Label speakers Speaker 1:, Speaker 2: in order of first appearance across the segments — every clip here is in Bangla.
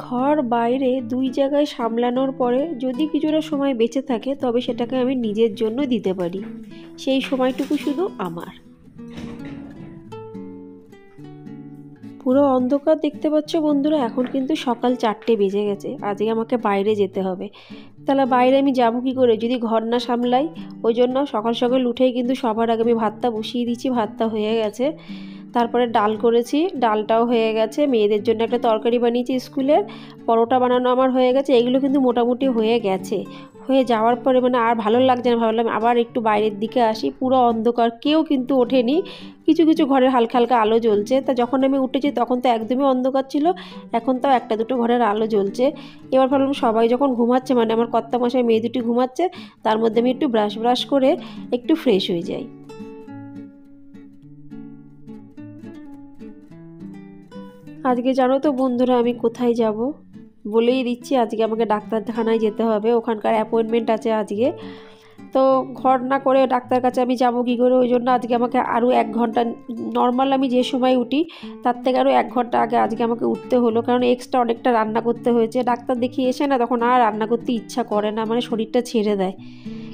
Speaker 1: ঘর বাইরে দুই জায়গায় সামলানোর পরে যদি কিছুটা সময় বেঁচে থাকে তবে সেটাকে আমি নিজের জন্য দিতে পারি। সেই সময়টুকু শুধু আমার। পুরো অন্ধকার দেখতে পাচ্ছ বন্ধুরা, এখন কিন্তু সকাল 4টে বেজে গেছে। আজকে আমাকে বাইরে যেতে হবে। তাহলে বাইরে আমি যাবো কী করে যদি ঘর না সামলাই? ওই জন্য সকাল সকাল উঠেই কিন্তু সবার আগে আমি ভাতটা বসিয়ে দিচ্ছি। ভাতটা হয়ে গেছে, তারপরে ডাল করেছি, ডালটাও হয়ে গেছে। মেয়েদের জন্য একটা তরকারি বানিয়েছি স্কুলের, পরোটা বানানো আমার হয়ে গেছে। এগুলো কিন্তু মোটামুটি হয়ে গেছে। হয়ে যাওয়ার পরে আর ভালো লাগছে না, ভাবলাম আবার একটু বাইরের দিকে আসি। পুরো অন্ধকার, কেউ কিন্তু ওঠেনি। কিছু কিছু ঘরের হালকা হালকা আলো জ্বলছে। তা যখন আমি উঠেছি তখন তো একদমই অন্ধকার ছিল, এখন তাও একটা দুটো ঘরের আলো জ্বলছে। এবার ভাবলাম সবাই যখন ঘুমাচ্ছে, আমার কর্তামশাই মেয়ে দুটি ঘুমাচ্ছে, তার মধ্যে আমি একটু ব্রাশ করে একটু ফ্রেশ হয়ে যাই। আজকে জানো তো বন্ধুরা আমি কোথায় যাব? বলেই দিচ্ছি, আজকে আমাকে ডাক্তারখানায় যেতে হবে, ওখানকার অ্যাপয়েন্টমেন্ট আছে আজকে। তো ঘর না করে ডাক্তার কাছে আমি যাবো কী করে? ওই জন্য আজকে আমাকে আরও 1 ঘন্টা, নর্মাল আমি যে সময় উঠি তার থেকে আরও 1 ঘন্টা আগে আজকে আমাকে উঠতে হলো, কারণ এক্সট্রা অনেকটা রান্না করতে হয়েছে। ডাক্তার দেখিয়ে এসে না তখন আর রান্না করতে ইচ্ছা করে না, শরীরটা ছেড়ে দেয়।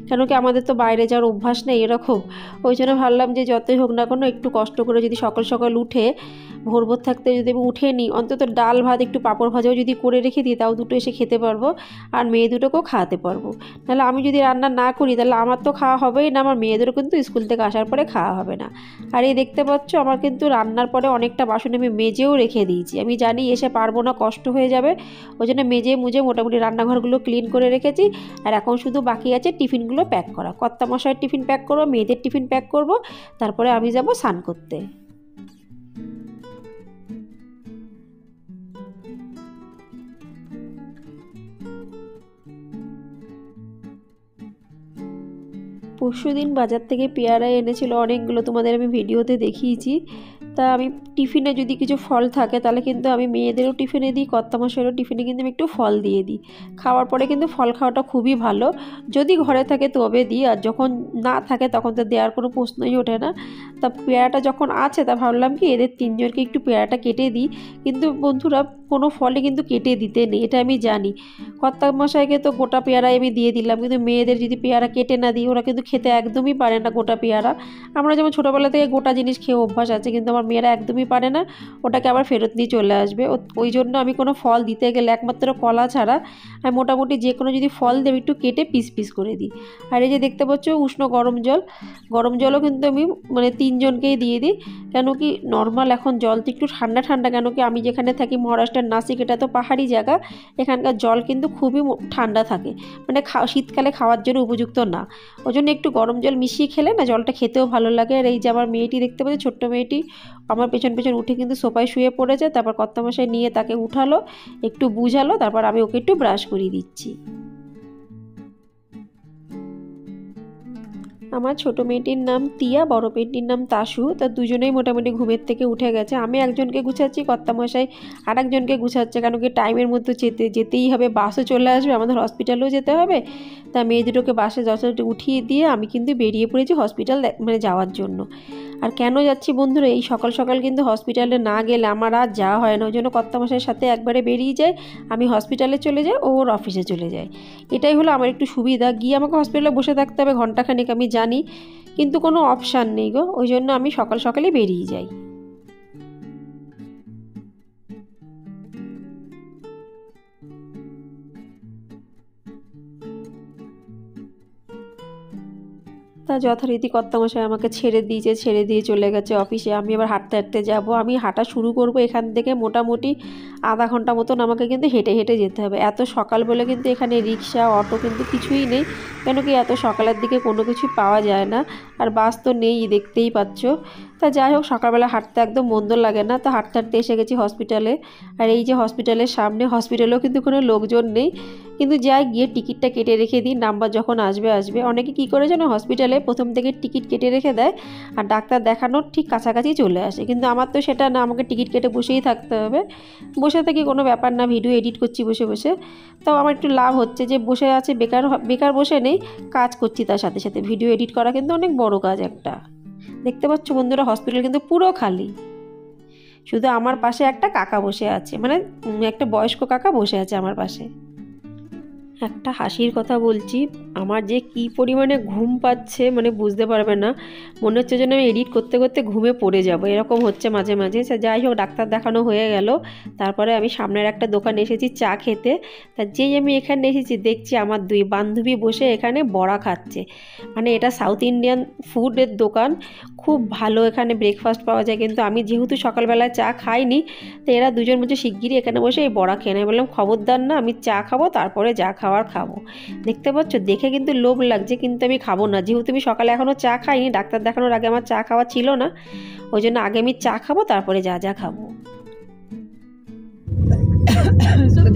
Speaker 1: কেন কি আমাদের তো বাইরে যাওয়ার অভ্যাস নেই এরকম। ওই জন্য ভাবলাম যে যতই হোক না কেন একটু কষ্ট করে যদি সকাল সকাল উঠে ভোর ভোর থাকতে যদি আমি উঠে নিই, অন্তত ডাল ভাত একটু পাঁপড় ভাজাও যদি করে রেখে দিই, তাও দুটো এসে খেতে পারবো আর মেয়ে দুটোকেও খাওয়াতে পারবো। নাহলে আমি যদি রান্না না করি তাহলে আমার তো খাওয়া হবেই না, আমার মেয়েদেরও কিন্তু স্কুল থেকে আসার পরে খাওয়া হবে না। আর এই দেখতে পাচ্ছ আমার কিন্তু রান্নার পরে অনেকটা বাসন আমি মেজেও রেখে দিয়েছি। আমি জানি এসে পারবো না, কষ্ট হয়ে যাবে, ওই জন্য মেজে মুজে মোটামুটি রান্নাঘরগুলো ক্লিন করে রেখেছি। আর এখন শুধু বাকি আছে টিফিনগুলো প্যাক করা। কর্তামশাইয়ের টিফিন প্যাক করবো, মেয়েদের টিফিন প্যাক করব, তারপরে আমি যাব স্নান করতে। পরশুদিন বাজার থেকে পেয়ারা এনেছিল অনেকগুলো, তোমাদের আমি ভিডিওতে দেখিয়েছি। তা আমি টিফিনে যদি কিছু ফল থাকে তাহলে কিন্তু আমি মেয়েদেরও টিফিনে দিই, কর্তামশাইয়েরও টিফিনে কিন্তু আমি একটু ফল দিয়ে দিই। খাওয়ার পরে কিন্তু ফল খাওয়াটা খুবই ভালো, যদি ঘরে থাকে তবে দিই, আর যখন না থাকে তখন তো দেওয়ার কোনো প্রশ্নই ওঠে না। তা পেয়ারাটা যখন আছে তা ভাবলাম কি এদের তিনজনকে একটু পেয়ারাটা কেটে দিই। কিন্তু বন্ধুরা কোনো ফলে কিন্তু কেটে দিতে নেই, এটা আমি জানি। কর্তামশাইকে তো গোটা পেয়ারাই আমি দিয়ে দিলাম, কিন্তু মেয়েদের যদি পেয়ারা কেটে না দিই ওরা কিন্তু খেতে একদমই পারে না গোটা পেয়ারা। আমরা যেমন ছোটোবেলা থেকে গোটা জিনিস খেয়ে অভ্যাস আছে, কিন্তু আমার মেয়েরা একদমই পারে না, ওটাকে আবার ফেরত নিয়ে চলে আসবে। ওই জন্য আমি কোনো ফল দিতে গেলে একমাত্র কলা ছাড়া আমি মোটামুটি যে কোনো যদি ফল দেব একটু কেটে পিস পিস করে দিই। আর এই যে দেখতে পাচ্ছ উষ্ণ গরম জল, গরম জলও কিন্তু আমি তিনজনকেই দিয়ে দিই। কেন কি নর্মাল এখন জল তো একটু ঠান্ডা ঠান্ডা, কেন কি আমি যেখানে থাকি মহারাষ্ট্রের নাসিক, এটা তো পাহাড়ি জায়গা, এখানকার জল কিন্তু খুবই ঠান্ডা থাকে, শীতকালে খাওয়ার জন্য উপযুক্ত না। ওই জন্য একটু গরম জল মিশিয়ে খেলে না জলটা খেতেও ভালো লাগে। আর এই যে আমার মেয়েটি দেখতে পাচ্ছি, ছোট্ট মেয়েটি আমার পেছন পেছন উঠে কিন্তু সোফায় শুয়ে পড়েছে। তারপর কর্তামশাই নিয়ে তাকে উঠালো, একটু বুঝালো, তারপর আমি ওকে একটু ব্রাশ করিয়ে দিচ্ছি। আমার ছোট মেয়েটির নাম তিয়া, বড় মেয়েটির নাম তাসু। তা দুজনেই মোটামুটি ঘুমের থেকে উঠে গেছে। আমি একজনকে গুছাচ্ছি, কর্তামশাই আর একজনকে গুছাচ্ছে, কেন কি টাইমের মধ্যে যেতেই হবে, বাসও চলে আসবে, আমাদের হসপিটালেও যেতে হবে। তা মেয়ে দুটোকে বাসে যথাযথ উঠিয়ে দিয়ে আমি কিন্তু বেরিয়ে পড়েছি হসপিটাল যাওয়ার জন্য। আর কেন যাচ্ছি বন্ধুরা, এই সকাল সকাল কিন্তু হসপিটালে না গেলে আমার আর যাওয়া হয় না। ওই জন্য কর্তামশাইয়ের সাথে একবারে বেরিয়ে যাই, আমি হসপিটালে চলে যাই, ওর অফিসে চলে যায়। এটাই হলো আমার একটু সুবিধা। গিয়ে আমাকে হসপিটালে বসে থাকতে হবে ঘন্টাখানেক আমি জানি, কিন্তু কোনো অপশান নেই গো, ওই জন্য আমি সকাল সকালই বেরিয়ে যাই। তা যথারীতি কর্তামশাই আমাকে ছেড়ে দিয়েছে, ছেড়ে দিয়ে চলে গেছে অফিসে। আমি আবার হাঁটতে হাঁটতে যাব। আমি হাঁটা শুরু করব এখান থেকে, মোটামুটি আধা ঘন্টা মতন আমাকে কিন্তু হেঁটে হেঁটে যেতে হবে। এত সকাল বলে কিন্তু এখানে রিক্সা অটো কিন্তু কিছুই নেই, কেন কি এত সকালের দিকে কোনো কিছুই পাওয়া যায় না। আর বাস তো নেই, দেখতেই পাচ্ছ। তা যাই হোক, সকালবেলা হাঁটতে একদম মন্দ লাগে না। তা হাঁটতে হাঁটতে এসে গেছি হসপিটালে। আর এই যে হসপিটালের সামনে, হসপিটালেও কিন্তু কোনো লোকজন নেই, কিন্তু যাই গিয়ে টিকিটটা কেটে রেখে দিই, নাম্বার যখন আসবে আসবে। অনেকে কী করে যেন হসপিটালে প্রথম থেকে টিকিট কেটে রেখে দেয় আর ডাক্তার দেখানোর ঠিক কাছাকাছি চলে আসে, কিন্তু আমার তো সেটা না, আমাকে টিকিট কেটে বসেই থাকতে হবে। বসে থেকে কোনো ব্যাপার না, ভিডিও এডিট করছি বসে বসে। তাও আমার একটু লাভ হচ্ছে যে বসে আছে, বেকার বেকার বসে নেই, কাজ করছি তার সাথে সাথে। ভিডিও এডিট করা কিন্তু অনেক বড় কাজ একটা। দেখতে পাচ্ছ বন্ধুরা হসপিটাল কিন্তু পুরো খালি। শুধু আমার পাশে একটা কাকা বসে আছে, মানে একটা বয়স্ক কাকা বসে আছে আমার পাশে। একটা হাসির কথা বলছি, আমার যে কি পরিমাণে ঘুম পাচ্ছে মানে বুঝতে পারবে না, মনে হচ্ছে যেন আমি এডিট করতে করতে ঘুমে পড়ে যাব, এরকম হচ্ছে মাঝে মাঝে। যাই হোক, ডাক্তার দেখানো হয়ে গেল, তারপরে আমি সামনের একটা দোকানে এসেছি চা খেতে। তা যেই আমি এখানে এসেছি দেখছি আমার দুই বান্ধবী বসে এখানে বড়া খাচ্ছে। মানে এটা সাউথ ইন্ডিয়ান ফুডের দোকান, খুব ভালো এখানে ব্রেকফাস্ট পাওয়া যায়। কিন্তু আমি যেহেতু সকালবেলায় চা খাইনি, তো এরা দুজন বলছে শিগগিরই এখানে বসে এই বড়া খেয়ে নেয়। বললাম খবরদার না, আমি চা খাবো, তারপরে যা খাওয়ার খাবো। দেখতে পাচ্ছ, দেখে কিন্তু লোভ লাগছে, কিন্তু আমি খাবো না, যেহেতু আমি সকালে এখনও চা খাইনি, ডাক্তার দেখানোর আগে আমার চা খাওয়া ছিল না, ওই জন্য আগে আমি চা খাবো, তারপরে যা যা খাবো।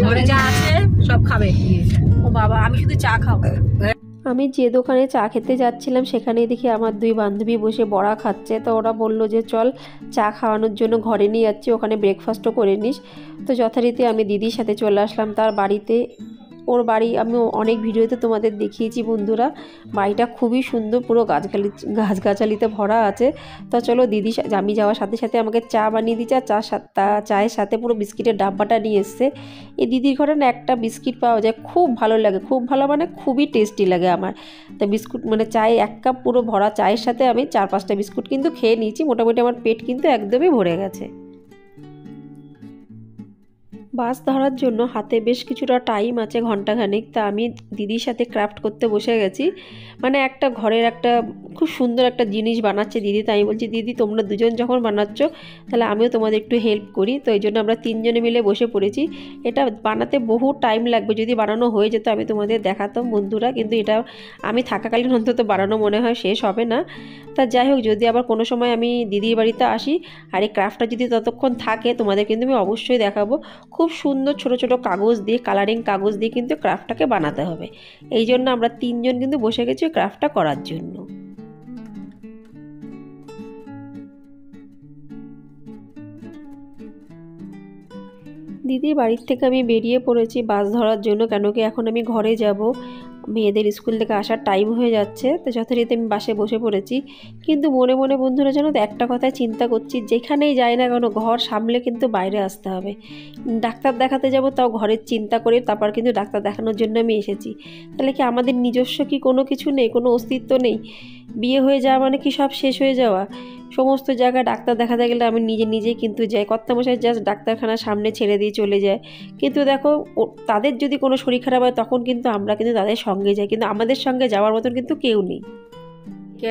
Speaker 2: ঘরে যা আছে সব খাবে। ও বাবা, আমি শুধু চা খাবো।
Speaker 1: আমি যে দোকানে চা খেতে যাচ্ছিলাম সেখানেই দেখি আমার দুই বান্ধবী বসে বড়া খাচ্ছে। তো ওরা বলল যে চল চা খাওয়ানোর জন্য ঘরে নিয়ে যাচ্ছি, ওখানে ব্রেকফাস্টও করে নিস। তো যথারীতি আমি দিদির সাথে চলে আসলাম তার বাড়িতে। ওর বাড়ি আমি অনেক ভিডিওতে তোমাদের দেখিয়েছি বন্ধুরা, বাড়িটা খুবই সুন্দর, পুরো গাছগাছালিতে ভরা আছে। তো চলো দিদি, আমি যাওয়ার সাথে সাথে আমাকে চা বানিয়ে দিচ্ছে, আর চায়ের সাথে পুরো বিস্কিটের ডাব্বাটা নিয়ে এসছে। এই দিদির ঘরে না একটা বিস্কিট পাওয়া যায়, খুব ভালো লাগে, খুব ভালো মানে খুবই টেস্টি লাগে আমার। তো বিস্কুট মানে চায়ে 1 কাপ পুরো ভরা চায়ের সাথে আমি 4-5টা বিস্কুট কিন্তু খেয়ে নিয়েছি, মোটামুটি আমার পেট কিন্তু একদমই ভরে গেছে। বাস ধরার জন্য হাতে বেশ কিছুটা টাইম আছে, ঘন্টাখানেক। তা আমি দিদির সাথে ক্রাফট করতে বসে গেছি, মানে একটা ঘরের একটা খুব সুন্দর একটা জিনিস বানাচ্ছে দিদি। তাই আমি বলছি দিদি তোমরা দুজন যখন বানাচ্ছ তাহলে আমিও তোমাদের একটু হেল্প করি। তো এই জন্য আমরা 3 জনে মিলে বসে পড়েছি। এটা বানাতে বহু টাইম লাগবে, যদি বানানো হয়ে যেত আমি তোমাদের দেখাতাম বন্ধুরা, কিন্তু এটা আমি থাকাকালীন অন্তত বানানো মনে হয় শেষ হবে না। তা যাই হোক, যদি আবার কোনো সময় আমি দিদির বাড়িতে আসি আর এই ক্রাফটটা যদি ততক্ষণ থাকে তোমাদের কিন্তু আমি অবশ্যই দেখাবো। খুব সুন্দর ছোট ছোট কাগজ দিয়ে, কালারিং কাগজ দিয়ে কিন্তু ক্রাফটটাকে বানাতে হবে। এই জন্য আমরা 3 জন কিন্তু বসে গেছি ক্রাফটটা করার জন্য। দিদির বাড়ির থেকে আমি বেরিয়ে পড়েছি বাস ধরার জন্য, কেন কি এখন আমি ঘরে যাব, মেয়েদের স্কুল থেকে আসার টাইম হয়ে যাচ্ছে। তো যথারীতি আমি বাসে বসে পড়েছি, কিন্তু মনে মনে বন্ধুরা জানো তো একটা কথাই চিন্তা করছি, যেখানেই যাই না কেন ঘর সামলে কিন্তু বাইরে আসতে হবে। ডাক্তার দেখাতে যাব তাও ঘরের চিন্তা করে, তারপর কিন্তু ডাক্তার দেখানোর জন্য আমি এসেছি। তাহলে কি আমাদের নিজস্ব কি কোনো কিছু নেই, কোনো অস্তিত্ব নেই? বিয়ে হয়ে যাওয়া মানে কি সব শেষ হয়ে যাওয়া? সমস্ত জায়গায় ডাক্তার দেখাতে গেলে আমি নিজেই কিন্তু যাই, কর্তামশাই জাস্ট ডাক্তারখানার সামনে ছেড়ে দিয়ে চলে যায়। কিন্তু দেখো তাদের যদি কোনো শরীর খারাপ হয় তখন কিন্তু আমরা কিন্তু তাদের সঙ্গে যাই, কিন্তু আমাদের সঙ্গে যাওয়ার মতন কিন্তু কেউ নেই।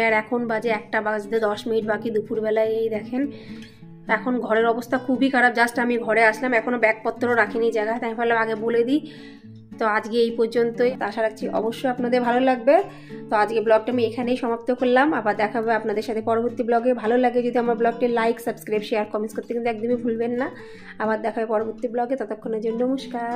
Speaker 1: আর এখন বাজে 1টা বাজতে 10 মিনিট বাকি দুপুরবেলায়। এই দেখেন এখন ঘরের অবস্থা খুবই খারাপ। জাস্ট আমি ঘরে আসলাম, এখনও ব্যাগপত্র রাখিনি জায়গায়, তাই ভাবলাম আগে বলে দিই। তো আজকে এই পর্যন্তই, আশা রাখছি অবশ্যই আপনাদের ভালো লাগবে। তো আজকে ব্লগটা আমি এখানেই সমাপ্ত করলাম, আবার দেখা হবে আপনাদের সাথে পরবর্তী ব্লগে। ভালো লাগে যদি আমার ব্লগটি লাইক, সাবস্ক্রাইব, শেয়ার, কমেন্টস করতে কিন্তু একদমই ভুলবেন না। আবার দেখা হবে পরবর্তী ব্লগে, ততক্ষণের জন্য নমস্কার।